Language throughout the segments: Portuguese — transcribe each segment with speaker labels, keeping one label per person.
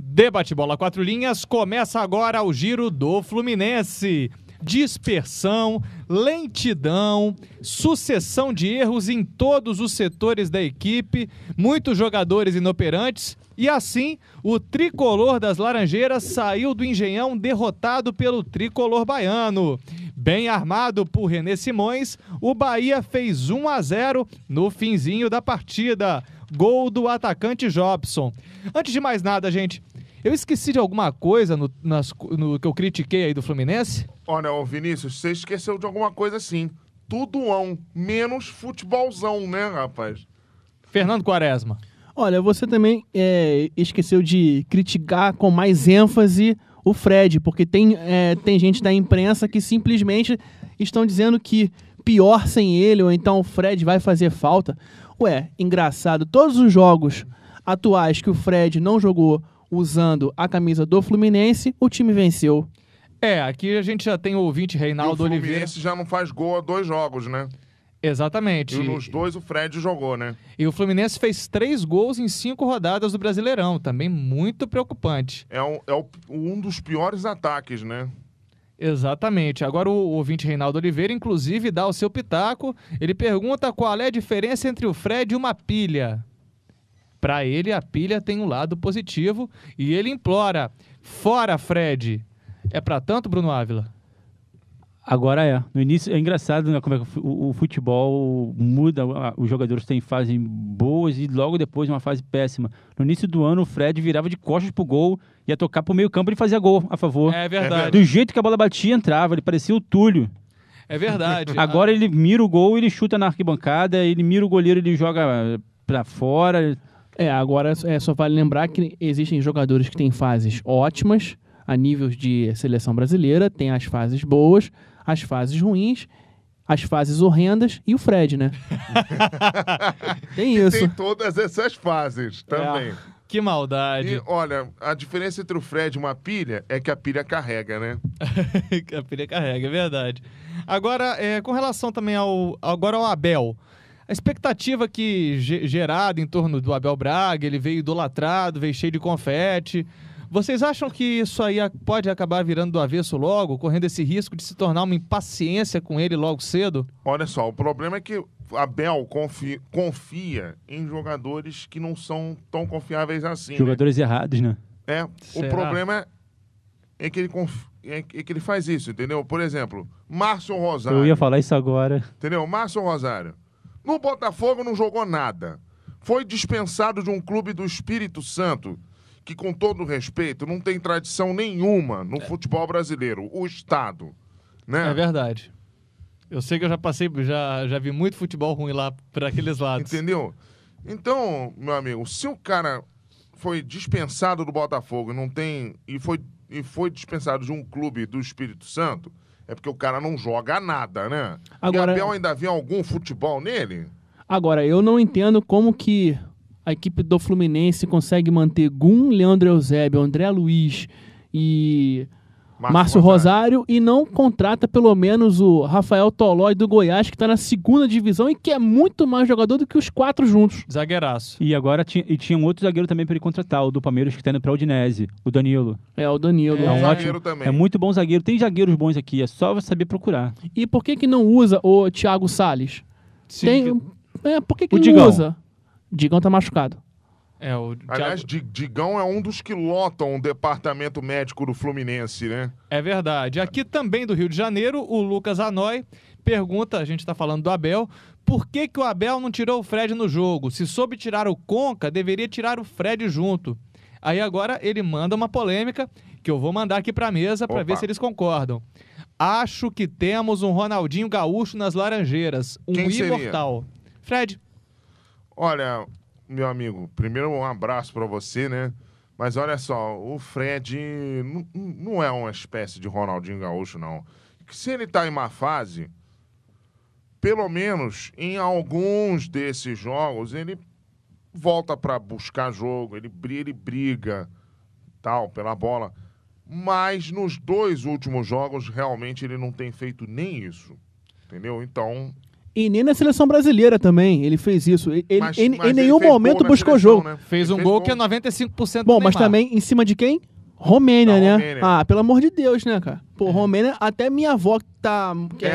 Speaker 1: Debate Bola 4 Linhas, começa agora o giro do Fluminense. Dispersão, lentidão, sucessão de erros em todos os setores da equipe, muitos jogadores inoperantes e assim o tricolor das Laranjeiras saiu do Engenhão derrotado pelo tricolor baiano. Bem armado por René Simões, o Bahia fez 1-0 no finzinho da partida. Gol do atacante Jobson. Antes de mais nada, gente, eu esqueci de alguma coisa no que eu critiquei aí do Fluminense?
Speaker 2: Olha, ô Vinícius, você esqueceu de alguma coisa sim. Tudoão, menos futebolzão, né, rapaz?
Speaker 1: Fernando Quaresma.
Speaker 3: Olha, você também esqueceu de criticar com mais ênfase o Fred, porque tem gente da imprensa que simplesmente estão dizendo que pior sem ele, ou então o Fred vai fazer falta. Ué, engraçado, todos os jogos atuais que o Fred não jogou usando a camisa do Fluminense, o time venceu.
Speaker 1: Aqui a gente já tem o ouvinte Reinaldo Oliveira.
Speaker 2: O Fluminense já não faz gol há 2 jogos, né?
Speaker 1: Exatamente.
Speaker 2: E nos 2 o Fred jogou, né?
Speaker 1: E o Fluminense fez 3 gols em 5 rodadas do Brasileirão, também muito preocupante.
Speaker 2: É um dos piores ataques, né?
Speaker 1: Exatamente. Agora o ouvinte Reinaldo Oliveira, inclusive, dá o seu pitaco. Ele pergunta qual é a diferença entre o Fred e uma pilha. Para ele, a pilha tem um lado positivo e ele implora: fora, Fred. É para tanto, Bruno Ávila?
Speaker 4: Agora é. No início é engraçado, né, como é que o futebol muda, os jogadores têm fases boas e logo depois uma fase péssima. No início do ano o Fred virava de costas pro gol, ia tocar pro meio campo e fazia gol a favor.
Speaker 1: É verdade.
Speaker 4: Do jeito que a bola batia, entrava, ele parecia o Túlio.
Speaker 1: É verdade.
Speaker 4: Agora ele mira o gol, ele chuta na arquibancada, ele mira o goleiro, ele joga pra fora.
Speaker 3: Agora só vale lembrar que existem jogadores que têm fases ótimas a nível de seleção brasileira, tem as fases boas, as fases ruins, as fases horrendas e o Fred, né? Tem isso.
Speaker 2: Tem todas essas fases também.
Speaker 1: Que maldade.
Speaker 2: E, olha, a diferença entre o Fred e uma pilha é que a pilha carrega, né?
Speaker 1: A pilha carrega, é verdade. Agora, com relação também ao Abel, a expectativa que gerada em torno do Abel Braga, ele veio idolatrado, veio cheio de confete. Vocês acham que isso aí pode acabar virando do avesso logo, correndo esse risco de se tornar uma impaciência com ele logo cedo?
Speaker 2: Olha só, o problema é que Abel confia em jogadores que não são tão confiáveis assim.
Speaker 4: Jogadores errados, né?
Speaker 2: O problema é que ele faz isso, entendeu? Por exemplo, Márcio Rosário.
Speaker 4: Eu ia falar isso agora.
Speaker 2: Entendeu? Márcio Rosário. No Botafogo não jogou nada. Foi dispensado de um clube do Espírito Santo, que, com todo respeito, não tem tradição nenhuma no futebol brasileiro, o Estado, né?
Speaker 1: É verdade. Eu sei que eu já vi muito futebol ruim lá para aqueles lados.
Speaker 2: Entendeu? Então, meu amigo, se o cara foi dispensado do Botafogo e foi dispensado de um clube do Espírito Santo, é porque o cara não joga nada, né?
Speaker 3: Agora,
Speaker 2: e Abel ainda vê algum futebol nele?
Speaker 3: Agora, eu não entendo como que a equipe do Fluminense consegue manter Gum, Leandro Eusébio, André Luiz e Márcio Rosário e não contrata pelo menos o Rafael Tolói do Goiás, que está na 2ª divisão e que é muito mais jogador do que os 4 juntos.
Speaker 1: Zagueiraço.
Speaker 4: E agora tinha um outro zagueiro também para ele contratar, o do Palmeiras, que está indo para o Udinese, o Danilo.
Speaker 3: O Danilo.
Speaker 2: É um zagueiro também.
Speaker 4: É muito bom zagueiro. Tem zagueiros bons aqui, é só saber procurar.
Speaker 3: E por que não usa o Thiago Salles?
Speaker 1: Sim.
Speaker 3: Por que
Speaker 4: O
Speaker 3: não
Speaker 4: Digão.
Speaker 3: usa? Digão tá machucado.
Speaker 2: Aliás, Digão é um dos que lotam o departamento médico do Fluminense, né?
Speaker 1: É verdade. Aqui também do Rio de Janeiro, o Lucas Anoy pergunta, a gente está falando do Abel, por que o Abel não tirou o Fred no jogo? Se soube tirar o Conca, deveria tirar o Fred junto. Aí agora ele manda uma polêmica que eu vou mandar aqui para a mesa para ver se eles concordam. Acho que temos um Ronaldinho Gaúcho nas Laranjeiras, um
Speaker 2: Quem seria?
Speaker 1: imortal. Fred.
Speaker 2: Olha, meu amigo, primeiro um abraço pra você, né? Mas olha só, o Fred não é uma espécie de Ronaldinho Gaúcho, não. Se ele tá em má fase, pelo menos em alguns desses jogos, ele volta pra buscar jogo, ele briga, tal, pela bola. Mas nos 2 últimos jogos, realmente, ele não tem feito nem isso. Entendeu? Então,
Speaker 3: E nem na seleção brasileira também, ele fez isso. Ele,
Speaker 2: Mas
Speaker 3: em
Speaker 2: ele
Speaker 3: nenhum
Speaker 2: fez
Speaker 3: momento
Speaker 2: gol na
Speaker 3: buscou
Speaker 2: seleção,
Speaker 3: jogo.
Speaker 2: né?
Speaker 1: Fez
Speaker 2: Ele
Speaker 1: um gol que é 95% do
Speaker 3: Bom, mas
Speaker 1: Neymar.
Speaker 3: também em cima de quem? Romênia,
Speaker 2: Da
Speaker 3: né?
Speaker 2: Romênia.
Speaker 3: Ah, pelo amor de Deus, né, cara? Pô, Romênia, até minha avó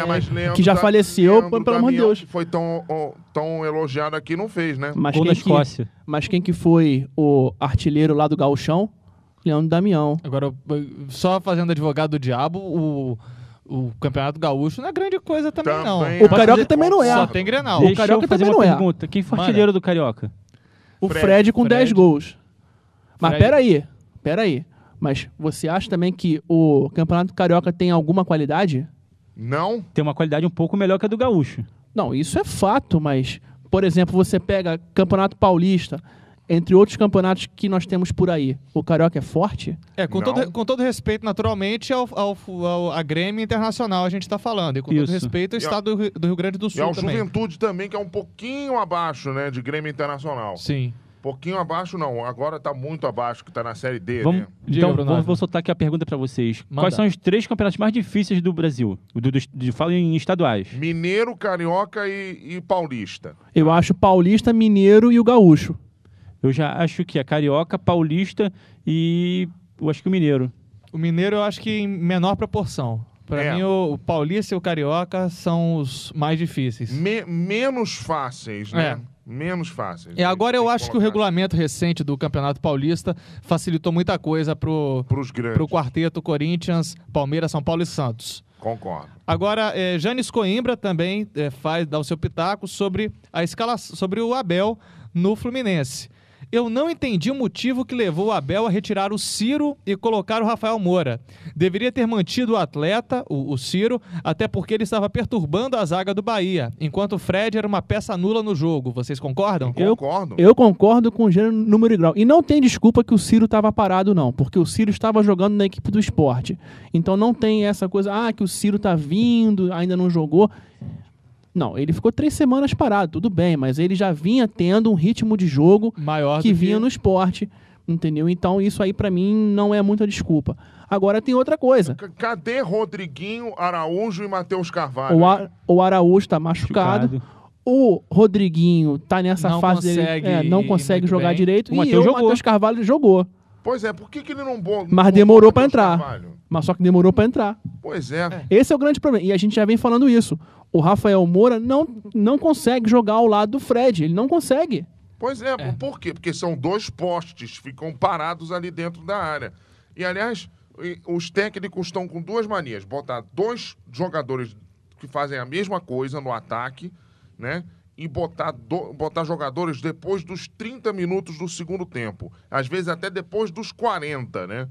Speaker 2: Mas Leandro
Speaker 3: que já faleceu,
Speaker 2: Leandro
Speaker 3: pelo amor de
Speaker 2: Damião,
Speaker 3: Deus.
Speaker 2: que foi tão elogiado aqui, não fez, né?
Speaker 3: Mas
Speaker 4: Gol
Speaker 3: quem,
Speaker 4: na Escócia.
Speaker 3: mas quem que foi o artilheiro lá do Gauchão? Leandro Damião.
Speaker 1: Agora, só fazendo advogado do diabo, o Campeonato Gaúcho não é grande coisa também, não.
Speaker 2: Também
Speaker 3: O Carioca também não é.
Speaker 1: Só tem Grenal.
Speaker 3: O
Speaker 4: Deixa
Speaker 3: Carioca
Speaker 4: eu fazer
Speaker 3: também
Speaker 4: uma
Speaker 3: não é.
Speaker 4: pergunta. Quem foi
Speaker 1: Manda.
Speaker 4: artilheiro do Carioca?
Speaker 3: O
Speaker 2: Fred.
Speaker 3: Fred com 10 gols. Mas
Speaker 1: Fred.
Speaker 3: peraí. Mas você acha também que o Campeonato Carioca tem alguma qualidade?
Speaker 2: Não?
Speaker 4: Tem uma qualidade um pouco melhor que a do Gaúcho.
Speaker 3: Não, isso é fato, mas, por exemplo, você pega Campeonato Paulista, entre outros campeonatos que nós temos por aí. O Carioca é forte?
Speaker 1: Com
Speaker 2: Não.
Speaker 1: todo respeito, naturalmente, a Grêmio Internacional a gente está falando. E com todo
Speaker 4: Isso.
Speaker 1: respeito ao estado do Rio Grande do
Speaker 2: E
Speaker 1: Sul
Speaker 2: ao
Speaker 1: também.
Speaker 2: Juventude também, que é um pouquinho abaixo, né? De Grêmio Internacional.
Speaker 1: Sim.
Speaker 2: Pouquinho abaixo, não. Agora tá muito abaixo, que tá na Série D,
Speaker 4: Vamos,
Speaker 2: né?
Speaker 1: Diga,
Speaker 4: então,
Speaker 1: Bruno.
Speaker 4: vou soltar aqui a pergunta pra vocês.
Speaker 1: Manda.
Speaker 4: Quais são os 3 campeonatos mais difíceis do Brasil? Falo em estaduais.
Speaker 2: Mineiro, Carioca e Paulista.
Speaker 3: Eu acho Paulista, Mineiro e o Gaúcho.
Speaker 4: Eu já acho que é Carioca, Paulista e eu acho que o Mineiro.
Speaker 1: O Mineiro eu acho que em menor proporção. Para mim, o Paulista e o Carioca são os mais difíceis.
Speaker 2: Menos fáceis, né?
Speaker 1: É.
Speaker 2: Menos fáceis.
Speaker 1: Agora eu
Speaker 2: Tem
Speaker 1: acho que o
Speaker 2: colocar
Speaker 1: regulamento recente do Campeonato Paulista facilitou muita coisa pro
Speaker 2: pros grandes.
Speaker 1: quarteto Corinthians, Palmeiras, São Paulo e Santos.
Speaker 2: Concordo.
Speaker 1: Agora, Janis Coimbra também dá o seu pitaco sobre a escalação, sobre o Abel no Fluminense. Eu não entendi o motivo que levou o Abel a retirar o Ciro e colocar o Rafael Moura. Deveria ter mantido o atleta, o Ciro, até porque ele estava perturbando a zaga do Bahia, enquanto o Fred era uma peça nula no jogo. Vocês concordam?
Speaker 2: Concordo.
Speaker 3: Eu concordo com o gênero, número e grau. E não tem desculpa que o Ciro estava parado, não. Porque o Ciro estava jogando na equipe do esporte. Então não tem essa coisa, que o Ciro tá vindo, ainda não jogou. Não, ele ficou 3 semanas parado, tudo bem. Mas ele já vinha tendo um ritmo de jogo
Speaker 1: Maior
Speaker 3: que
Speaker 1: do
Speaker 3: vinha no esporte. Entendeu? Então isso aí pra mim não é muita desculpa. Agora tem outra coisa.
Speaker 2: Cadê Rodriguinho, Araújo e Matheus Carvalho?
Speaker 3: O Araúcho tá machucado. O Rodriguinho tá nessa
Speaker 1: Não
Speaker 3: fase
Speaker 1: consegue
Speaker 3: dele, não
Speaker 1: ir
Speaker 3: consegue
Speaker 1: muito
Speaker 3: jogar
Speaker 1: bem.
Speaker 3: direito.
Speaker 4: O
Speaker 3: E
Speaker 4: Matheus
Speaker 3: o
Speaker 4: jogou.
Speaker 3: Matheus Carvalho jogou.
Speaker 2: Pois é, por que ele não
Speaker 3: Mas demorou pra entrar. Mas só que demorou pra entrar.
Speaker 2: Pois é.
Speaker 3: Esse é o grande problema. E a gente já vem falando isso. O Rafael Moura não consegue jogar ao lado do Fred. Ele não consegue.
Speaker 2: Pois é, por quê? Porque são 2 postes, ficam parados ali dentro da área. E, aliás, os técnicos estão com 2 manias. Botar 2 jogadores que fazem a mesma coisa no ataque, né? E botar jogadores depois dos 30 minutos do segundo tempo. Às vezes até depois dos 40, né?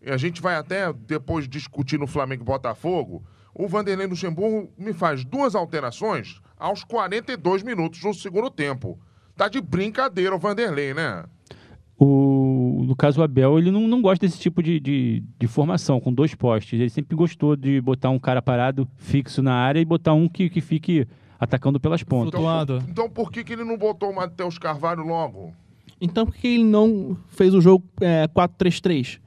Speaker 2: E a gente vai até depois discutir no Flamengo e Botafogo. O Vanderlei Luxemburgo me faz 2 alterações aos 42 minutos do segundo tempo. Tá de brincadeira o Vanderlei, né?
Speaker 4: No caso, o Abel, ele não gosta desse tipo de formação, com 2 postes. Ele sempre gostou de botar um cara parado, fixo na área, e botar um que fique atacando pelas pontas.
Speaker 1: Flutuando.
Speaker 2: Então por que ele não botou o Matheus Carvalho logo?
Speaker 3: Então por que ele não fez o jogo 4-3-3?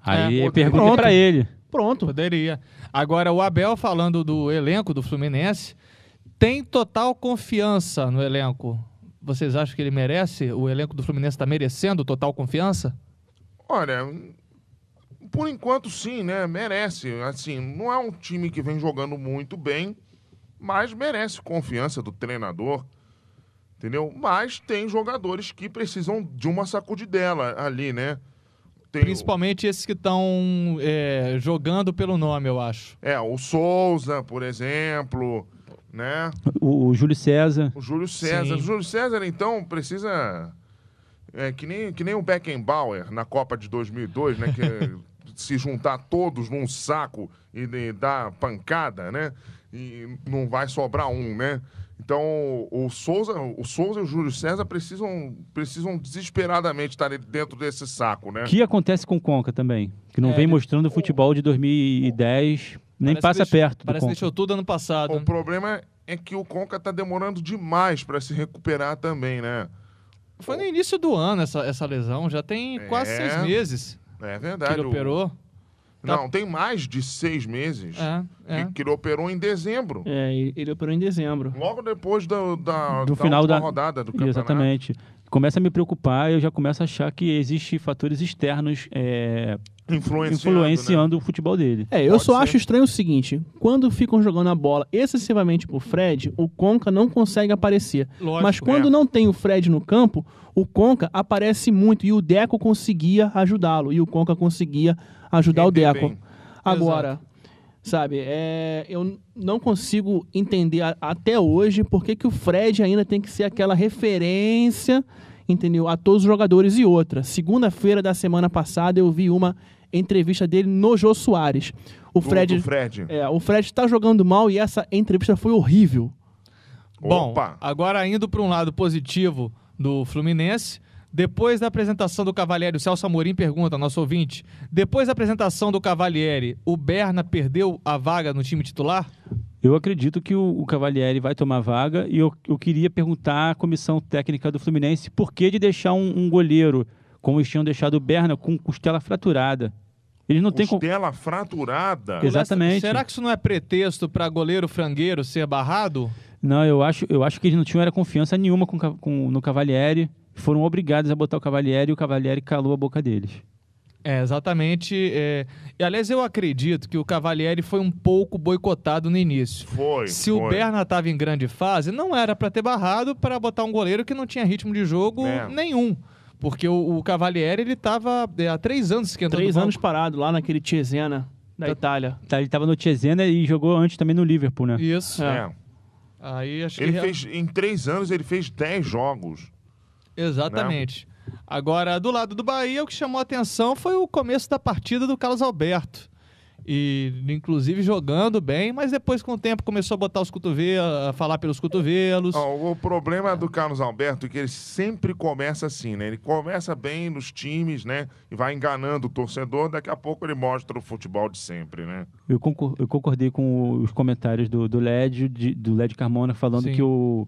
Speaker 4: Aí
Speaker 2: É,
Speaker 4: pergunta
Speaker 3: pronto.
Speaker 4: pra ele.
Speaker 3: Pronto.
Speaker 1: Poderia. Agora, o Abel, falando do elenco do Fluminense, tem total confiança no elenco. Vocês acham que ele merece? O elenco do Fluminense está merecendo total confiança?
Speaker 2: Olha, por enquanto sim, né? Merece. Assim, não é um time que vem jogando muito bem, mas merece confiança do treinador, entendeu? Mas tem jogadores que precisam de uma sacudidela ali, né? Tem
Speaker 1: Principalmente esses que estão jogando pelo nome, eu acho.
Speaker 2: o Souza, por exemplo, né?
Speaker 4: O Júlio César.
Speaker 2: O Júlio César.
Speaker 1: Sim.
Speaker 2: O Júlio César, então, precisa... que nem o Beckenbauer na Copa de 2002, né? Que se juntar todos num saco e dar pancada, né? E não vai sobrar um, né? Então, o Souza e o Júlio César precisam desesperadamente estar dentro desse saco, né?
Speaker 4: O que acontece com o Conca também? Que não vem mostrando o futebol de 2010, nem passa perto do
Speaker 1: Parece que
Speaker 4: Conca.
Speaker 1: deixou tudo ano passado.
Speaker 2: O problema é que o Conca tá demorando demais para se recuperar também, né?
Speaker 1: Foi no início do ano essa lesão, já tem quase 6 meses
Speaker 2: É
Speaker 1: que
Speaker 2: verdade.
Speaker 1: ele operou.
Speaker 2: Não, tem mais de 6 meses. Que ele operou em dezembro.
Speaker 3: Ele operou em dezembro.
Speaker 2: Logo depois do
Speaker 4: final
Speaker 2: última
Speaker 4: da
Speaker 2: rodada do campeonato.
Speaker 4: Exatamente. Começa a me preocupar, eu já começo a achar que existem fatores externos influenciando o futebol dele.
Speaker 3: Eu
Speaker 2: Pode
Speaker 3: só
Speaker 2: ser.
Speaker 3: acho estranho o seguinte: quando ficam jogando a bola excessivamente pro Fred, o Conca não consegue aparecer.
Speaker 1: Lógico,
Speaker 3: Mas quando não tem o Fred no campo, o Conca aparece muito e o Deco conseguia ajudá-lo. E o Conca conseguia ajudar o
Speaker 2: Render
Speaker 3: Deco.
Speaker 2: bem.
Speaker 3: Agora, sabe, eu não consigo entender até hoje por que o Fred ainda tem que ser aquela referência, entendeu, a todos os jogadores. E outra, segunda-feira da semana passada eu vi uma entrevista dele no Jô Soares. O Fred tá jogando mal e essa entrevista foi horrível.
Speaker 1: Bom,
Speaker 2: Opa.
Speaker 1: agora indo para um lado positivo do Fluminense, depois da apresentação do Cavalieri, o Celso Amorim pergunta, nosso ouvinte, depois da apresentação do Cavalieri, o Berna perdeu a vaga no time titular?
Speaker 4: Eu acredito que o Cavalieri vai tomar vaga e eu queria perguntar à comissão técnica do Fluminense por que de deixar um goleiro, como eles tinham deixado o Berna, com costela fraturada. Eles não têm...
Speaker 2: Costela fraturada?
Speaker 4: Exatamente.
Speaker 1: Será que isso não é pretexto para goleiro frangueiro ser barrado?
Speaker 4: Não, eu acho que eles não tinham era confiança nenhuma no Cavalieri. Foram obrigados a botar o Cavalieri e o Cavalieri calou a boca deles.
Speaker 1: Exatamente. E, aliás, eu acredito que o Cavalieri foi um pouco boicotado no início. Se o Berna estava em grande fase, não era para ter barrado para botar um goleiro que não tinha ritmo de jogo nenhum. Porque o Cavalieri, ele estava há 3 anos esquentando
Speaker 3: 3 anos parado lá naquele Cesena da Itália.
Speaker 4: Ele estava no Cesena e jogou antes também no Liverpool, né?
Speaker 1: Isso. Aí acho
Speaker 2: Ele
Speaker 1: que...
Speaker 2: fez, em 3 anos ele fez 10 jogos.
Speaker 1: Exatamente. Agora, do lado do Bahia, o que chamou a atenção foi o começo da partida do Carlos Alberto. E, inclusive, jogando bem, mas depois, com o tempo, começou a botar os cotovelos, a falar pelos cotovelos.
Speaker 2: O problema do Carlos Alberto é que ele sempre começa assim, né? Ele começa bem nos times, né? E vai enganando o torcedor, daqui a pouco ele mostra o futebol de sempre, né?
Speaker 4: Eu concordei com os comentários do Led Carmona, falando
Speaker 1: Sim.
Speaker 4: que o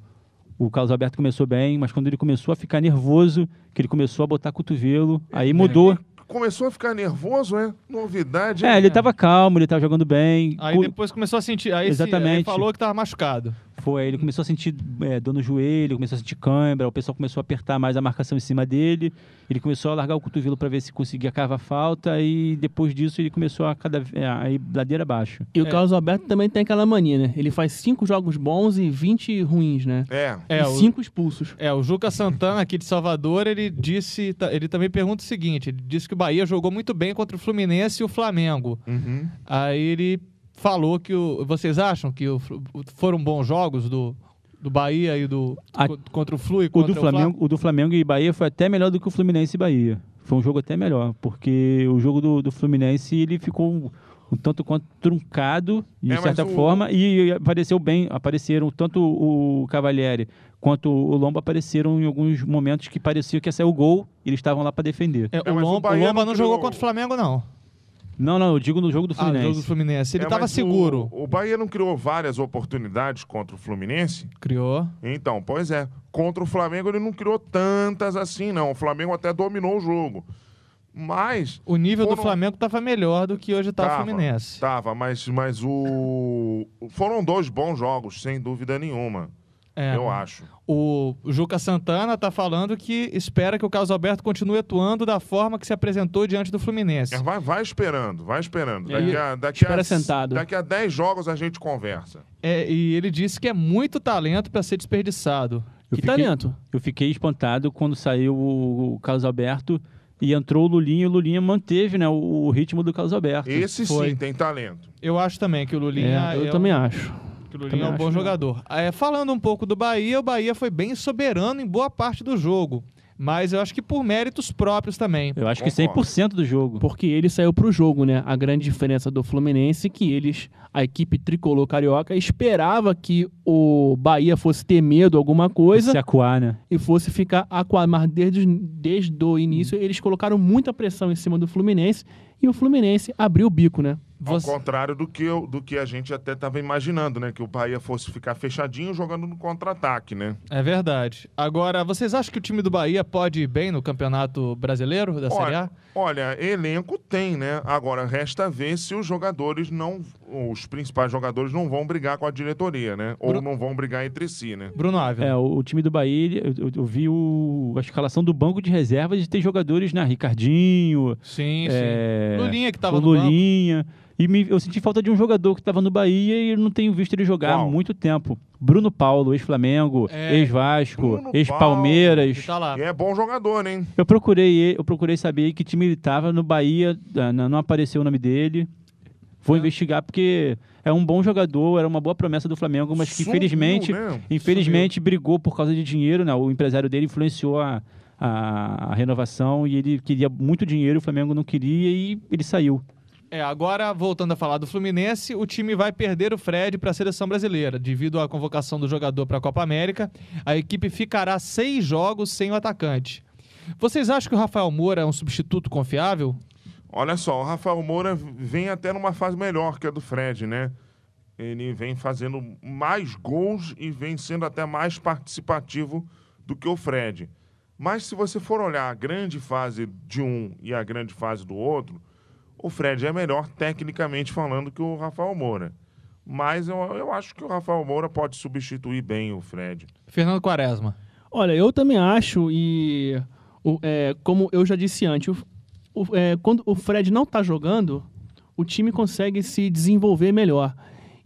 Speaker 4: Carlos Alberto começou bem, mas quando ele começou a ficar nervoso, que ele começou a botar cotovelo, aí mudou.
Speaker 2: Começou a ficar nervoso, é? Novidade.
Speaker 4: Ele tava calmo, ele tava jogando bem.
Speaker 1: Aí depois começou a sentir... Aí
Speaker 4: Exatamente.
Speaker 1: falou que tava machucado.
Speaker 4: Ele começou a sentir dor no joelho, começou a sentir cãibra, o pessoal começou a apertar mais a marcação em cima dele, ele começou a largar o cotovelo para ver se conseguia cavar falta e depois disso ele começou a ir ladeira abaixo.
Speaker 3: E o Carlos Alberto também tem aquela mania, né? Ele faz 5 jogos bons e 20 ruins, né? E 5 expulsos.
Speaker 1: O Juca Santana, aqui de Salvador, ele também pergunta o seguinte, ele disse que o Bahia jogou muito bem contra o Fluminense e o Flamengo.
Speaker 2: Uhum.
Speaker 1: Aí ele falou que vocês acham que foram bons jogos do Bahia e contra o Flu e contra o Flamengo?
Speaker 4: O do Flamengo e Bahia foi até melhor do que o Fluminense e Bahia. Foi um jogo até melhor, porque o jogo do Fluminense ele ficou um tanto quanto truncado, de certa forma, e apareceram tanto o Cavalieri quanto o Lomba apareceram em alguns momentos que parecia que ia sair o gol e eles estavam lá para defender.
Speaker 1: O Lomba não jogou contra o Flamengo, não.
Speaker 4: Não, eu digo no jogo do Fluminense.
Speaker 1: No jogo do Fluminense. Ele estava seguro.
Speaker 2: O Bahia não criou várias oportunidades contra o Fluminense?
Speaker 1: Criou.
Speaker 2: Então, pois é. Contra o Flamengo ele não criou tantas assim, não. O Flamengo até dominou o jogo. Mas...
Speaker 1: O nível do Flamengo estava melhor do que hoje está o Fluminense.
Speaker 2: Mas foram 2 bons jogos, sem dúvida nenhuma. Eu acho.
Speaker 1: O Juca Santana está falando que espera que o Carlos Alberto continue atuando da forma que se apresentou diante do Fluminense.
Speaker 2: Vai esperando. Daqui a 10 jogos a gente conversa.
Speaker 1: E ele disse que é muito talento para ser desperdiçado.
Speaker 3: Talento?
Speaker 4: Eu fiquei espantado quando saiu o Carlos Alberto e entrou o Lulinha, e o Lulinha manteve, né, o ritmo do Carlos Alberto.
Speaker 2: Esse sim tem talento.
Speaker 1: Eu acho também que o Lulinha...
Speaker 3: eu também acho.
Speaker 1: Que o Lulinha é um bom jogador. Falando um pouco do Bahia, o Bahia foi bem soberano em boa parte do jogo. Mas eu acho que por méritos próprios também.
Speaker 4: Eu acho que 100% do jogo.
Speaker 3: Porque ele saiu pro jogo, né? A grande diferença do Fluminense é que a equipe tricolor carioca, esperava que o Bahia fosse ter medo, alguma coisa.
Speaker 4: Se acuar, né?
Speaker 3: E fosse ficar acuado. Mas desde o início, eles colocaram muita pressão em cima do Fluminense. E o Fluminense abriu o bico, né?
Speaker 2: Ao contrário do que a gente até estava imaginando, né? Que o Bahia fosse ficar fechadinho jogando no contra-ataque, né?
Speaker 1: É verdade. Agora, vocês acham que o time do Bahia pode ir bem no Campeonato Brasileiro da Série A?
Speaker 2: Olha, elenco tem, né? Agora, resta ver se os principais jogadores não vão brigar com a diretoria, né? Ou não vão brigar entre si, né?
Speaker 1: Bruno Ávila.
Speaker 4: O time do Bahia, eu vi a escalação do banco de reservas de ter jogadores, né? Ricardinho.
Speaker 1: Sim. Lulinha que tava
Speaker 4: o
Speaker 1: no banco.
Speaker 4: Lulinha. E eu senti falta de um jogador que estava no Bahia e eu não tenho visto ele jogar há muito tempo. Bruno Paulo, ex-Flamengo, ex-Vasco, ex-Palmeiras.
Speaker 1: Tá lá.
Speaker 2: E é bom jogador, hein?
Speaker 4: Eu procurei saber que time ele estava no Bahia, não apareceu o nome dele. Vou investigar porque é um bom jogador, era uma boa promessa do Flamengo, mas que infelizmente brigou por causa de dinheiro, né? O empresário dele influenciou a renovação e ele queria muito dinheiro, o Flamengo não queria e ele saiu.
Speaker 1: Agora, voltando a falar do Fluminense, o time vai perder o Fred para a seleção brasileira. Devido à convocação do jogador para a Copa América, a equipe ficará 6 jogos sem o atacante. Vocês acham que o Rafael Moura é um substituto confiável?
Speaker 2: Olha só, o Rafael Moura vem até numa fase melhor que a do Fred, né? Ele vem fazendo mais gols e vem sendo até mais participativo do que o Fred. Mas se você for olhar a grande fase de um e a grande fase do outro, o Fred é melhor tecnicamente falando que o Rafael Moura. Mas eu acho que o Rafael Moura pode substituir bem o Fred.
Speaker 1: Fernando Quaresma.
Speaker 3: Olha, eu também acho como eu já disse antes, quando o Fred não está jogando, o time consegue se desenvolver melhor.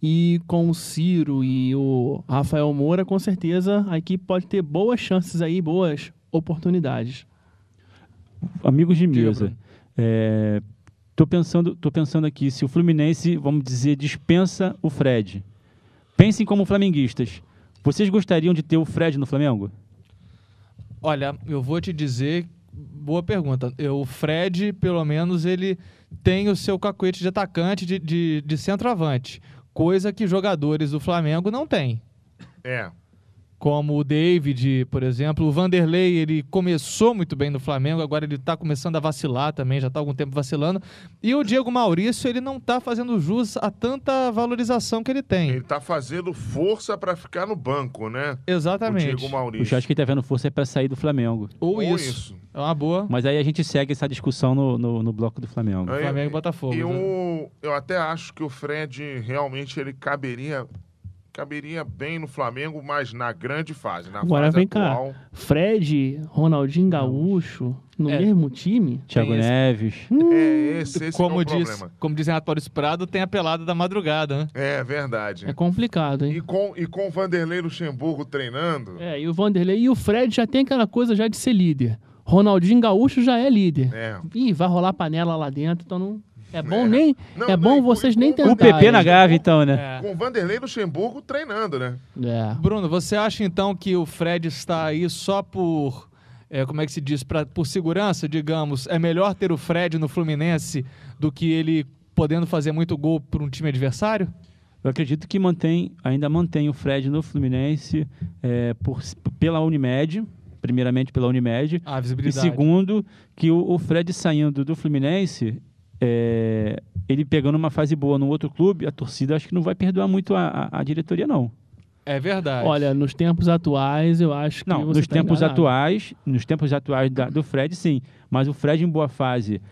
Speaker 3: E com o Ciro e o Rafael Moura, com certeza, a equipe pode ter boas chances aí, boas oportunidades.
Speaker 4: Amigos de mesa, Tô pensando aqui, se o Fluminense, vamos dizer, dispensa o Fred. Pensem como flamenguistas. Vocês gostariam de ter o Fred no Flamengo?
Speaker 1: Olha, eu vou te dizer, boa pergunta. O Fred, pelo menos, ele tem o seu cacuete de atacante, de centroavante. Coisa que jogadores do Flamengo não têm. Como o David, por exemplo. O Vanderlei, ele começou muito bem no Flamengo, agora ele está começando a vacilar também, já está há algum tempo vacilando. E o Diego Maurício, ele não está fazendo jus a tanta valorização que ele tem.
Speaker 2: Ele está fazendo força para ficar no banco, né?
Speaker 1: Exatamente.
Speaker 2: O Diego Maurício.
Speaker 4: Eu acho que ele está vendo força para sair do Flamengo.
Speaker 1: Ou isso. É uma boa.
Speaker 4: Mas aí a gente segue essa discussão no bloco do Flamengo.
Speaker 1: Flamengo e Botafogo.
Speaker 2: Eu até acho que o Fred realmente ele caberia bem no Flamengo, mas na grande fase,
Speaker 3: Agora vem
Speaker 2: atual.
Speaker 3: cá, Fred, Ronaldinho Gaúcho, no mesmo time?
Speaker 4: Thiago Neves.
Speaker 2: Esse como é o problema.
Speaker 1: Como dizem Atório Prado, tem a pelada da madrugada, né?
Speaker 2: É verdade.
Speaker 3: É complicado, hein?
Speaker 2: E com o Vanderlei Luxemburgo treinando.
Speaker 3: E o Vanderlei e o Fred já tem aquela coisa já de ser líder. Ronaldinho Gaúcho já é líder. Ih, vai rolar panela lá dentro, então não... É bom vocês nem tentarem.
Speaker 4: O PP na Gávea, então, né?
Speaker 2: Com o Vanderlei Luxemburgo treinando, né?
Speaker 1: Bruno, você acha então que o Fred está aí só por... como é que se diz? Por segurança, digamos, é melhor ter o Fred no Fluminense do que ele podendo fazer muito gol por um time adversário?
Speaker 4: Eu acredito que ainda mantém o Fred no Fluminense pela Unimed, primeiramente pela Unimed.
Speaker 1: A visibilidade.
Speaker 4: E segundo, que o Fred saindo do Fluminense... ele pegando uma fase boa no outro clube, a torcida acho que não vai perdoar muito a diretoria, não.
Speaker 1: É verdade.
Speaker 3: Olha, nos tempos atuais, eu acho que
Speaker 4: não,
Speaker 3: você
Speaker 4: nos tempos atuais do Fred, sim. Mas o Fred em boa fase,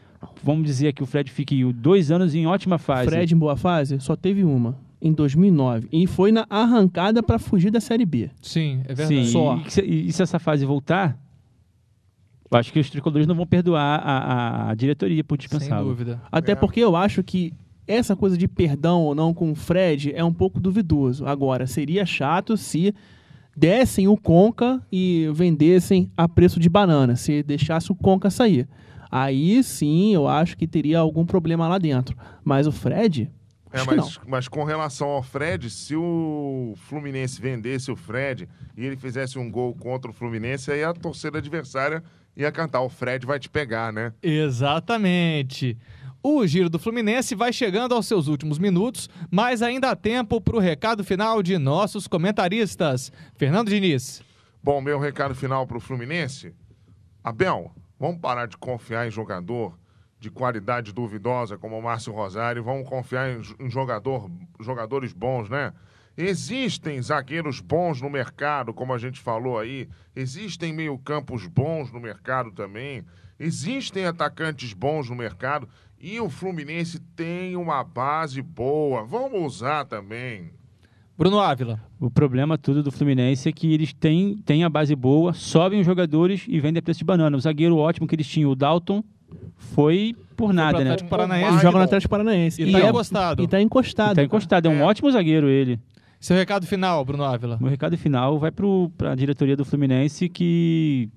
Speaker 4: vamos dizer que o Fred fique 2 anos em ótima fase.
Speaker 3: Fred em boa fase só teve uma, em 2009. E foi na arrancada para fugir da Série B.
Speaker 1: Sim, é verdade.
Speaker 4: Sim,
Speaker 3: só.
Speaker 4: E se essa fase voltar... Eu acho que os tricolores não vão perdoar a diretoria por dispensá-lo.
Speaker 1: Sem dúvida.
Speaker 3: Até porque eu acho que essa coisa de perdão ou não com o Fred é um pouco duvidoso. Agora, seria chato se dessem o Conca e vendessem a preço de banana, se deixasse o Conca sair. Aí sim, eu acho que teria algum problema lá dentro. Mas o Fred...
Speaker 2: Mas com relação ao Fred, se o Fluminense vendesse o Fred e ele fizesse um gol contra o Fluminense, aí a torcida adversária ia cantar, o Fred vai te pegar, né?
Speaker 1: Exatamente. O Giro do Fluminense vai chegando aos seus últimos minutos, mas ainda há tempo para o recado final de nossos comentaristas. Fernando Diniz.
Speaker 2: Bom, meu recado final para o Fluminense. Abel, vamos parar de confiar em jogador de qualidade duvidosa como o Márcio Rosário, vamos confiar em jogadores bons, né? Existem zagueiros bons no mercado, como a gente falou aí. Existem meio-campos bons no mercado também. Existem atacantes bons no mercado. E o Fluminense tem uma base boa. Vamos usar também.
Speaker 1: Bruno Ávila.
Speaker 4: O problema tudo do Fluminense é que eles têm a base boa, sobem os jogadores e vendem a preço de banana. O zagueiro ótimo que eles tinham, o Dalton, foi por nada, né?
Speaker 1: Atlético Paranaense.
Speaker 3: Ele joga no Atlético Paranaense.
Speaker 1: E tá encostado.
Speaker 3: E tá encostado.
Speaker 4: Tá encostado, é um ótimo zagueiro ele.
Speaker 1: Seu recado final, Bruno Ávila.
Speaker 4: Meu recado final vai para a diretoria do Fluminense, que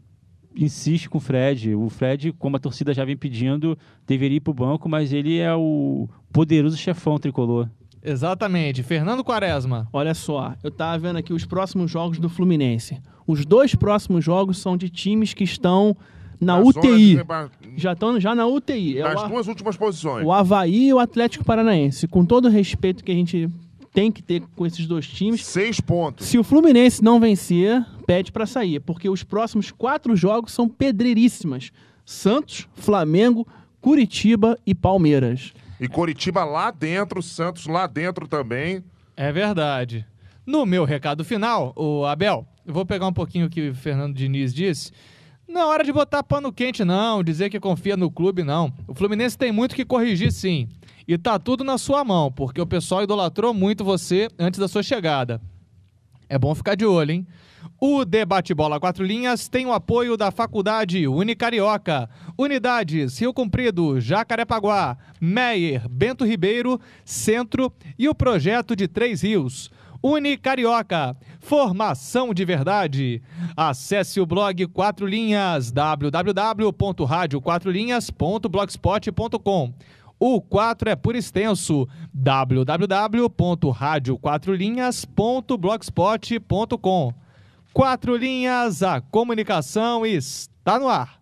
Speaker 4: insiste com o Fred. O Fred, como a torcida já vem pedindo, deveria ir para o banco, mas ele é o poderoso chefão tricolor.
Speaker 1: Exatamente. Fernando Quaresma.
Speaker 3: Olha só, eu tava vendo aqui os próximos jogos do Fluminense. Os 2 próximos jogos são de times que estão na UTI. Já estão na UTI.
Speaker 2: Nas 2 últimas posições.
Speaker 3: O Avaí e o Atlético Paranaense. Com todo o respeito que a gente tem que ter com esses 2 times.
Speaker 2: 6 pontos.
Speaker 3: Se o Fluminense não vencer, pede para sair, porque os próximos 4 jogos são pedreiríssimas. Santos, Flamengo, Curitiba e Palmeiras.
Speaker 2: E Curitiba lá dentro, Santos lá dentro também.
Speaker 1: É verdade. No meu recado final, o Abel, eu vou pegar um pouquinho o que o Fernando Diniz disse. Não é hora de botar pano quente, não. Dizer que confia no clube, não. O Fluminense tem muito que corrigir, sim. E tá tudo na sua mão, porque o pessoal idolatrou muito você antes da sua chegada. É bom ficar de olho, hein? O Debate Bola 4 Linhas tem o apoio da Faculdade Unicarioca, Unidades Rio Comprido, Jacarepaguá, Meier, Bento Ribeiro, Centro e o Projeto de 3 Rios. Unicarioca, formação de verdade. Acesse o blog 4 Linhas, www.radio4linhas.blogspot.com. O 4 é por extenso, www.radio4linhas.blogspot.com. 4 Linhas, a comunicação está no ar.